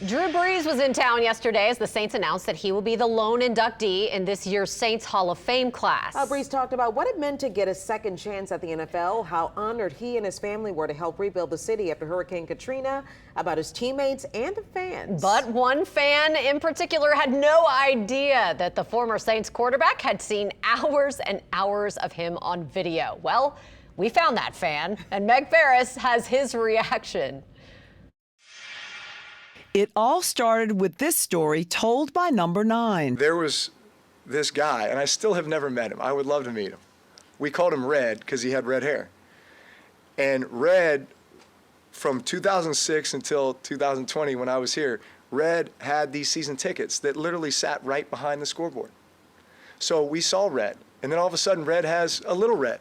Drew Brees was in town yesterday as the Saints announced that he will be the lone inductee in this year's Saints Hall of Fame class. Brees talked about what it meant to get a second chance at the NFL, how honored he and his family were to help rebuild the city after Hurricane Katrina, about his teammates and the fans. But one fan in particular had no idea that the former Saints quarterback had seen hours and hours of him on video. Well, we found that fan, and Meg Ferris has his reaction. It all started with this story told by Number 9. There was this guy, and I still have never met him. I would love to meet him. We called him Red because he had red hair. And Red, from 2006 until 2020 when I was here, Red had these season tickets that literally sat right behind the scoreboard. So we saw Red, and then all of a sudden Red has a little red.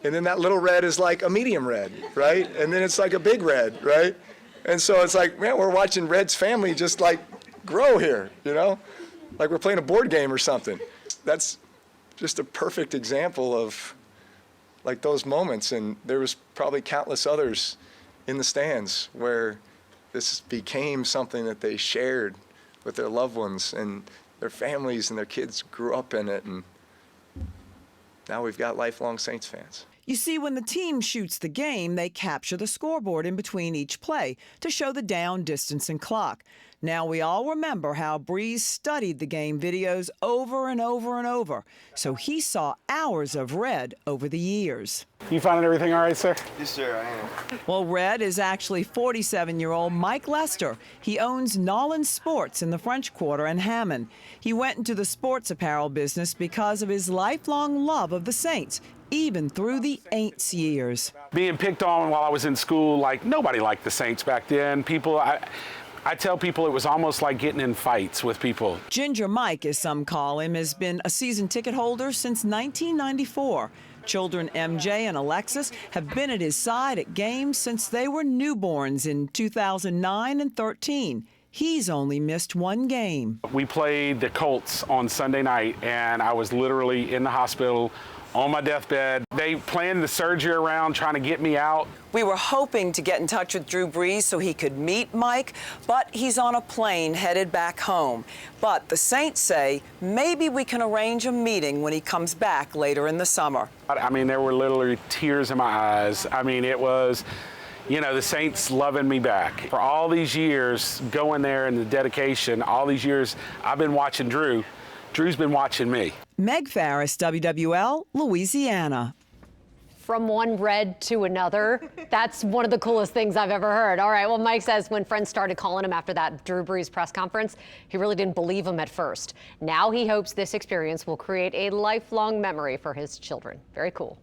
And then that little red is like a medium red, right? And then it's like a big red, right? And so it's like, man, we're watching Red's family just like grow here, you know? Like we're playing a board game or something. That's just a perfect example of like those moments. And there was probably countless others in the stands where this became something that they shared with their loved ones, and their families and their kids grew up in it. And now we've got lifelong Saints fans. You see, when the team shoots the game, they capture the scoreboard in between each play to show the down, distance, and clock. Now we all remember how Brees studied the game videos over and over and over, so he saw hours of Red over the years. You finding everything all right, sir? Yes, sir, I am. Well, Red is actually 47-year-old Mike Lester. He owns Nolan Sports in the French Quarter and Hammond. He went into the sports apparel business because of his lifelong love of the Saints, even through the Aints years. Being picked on while I was in school, like nobody liked the Saints back then. I tell people it was almost like getting in fights with people. Ginger Mike, as some call him, has been a season ticket holder since 1994. Children MJ and Alexis have been at his side at games since they were newborns in 2009 and 13. He's only missed one game. We played the Colts on Sunday night, and I was literally in the hospital on my deathbed. They planned the surgery around trying to get me out. We were hoping to get in touch with Drew Brees so he could meet Mike, but he's on a plane headed back home. But the Saints say maybe we can arrange a meeting when he comes back later in the summer. I mean, there were literally tears in my eyes. I mean, it was, you know, the Saints loving me back. For all these years going there and the dedication, all these years I've been watching Drew. Drew's been watching me. Meg Ferris, WWL, Louisiana. From one Red to another. That's one of the coolest things I've ever heard. All right, well, Mike says when friends started calling him after that Drew Brees press conference, he really didn't believe him at first. Now he hopes this experience will create a lifelong memory for his children. Very cool.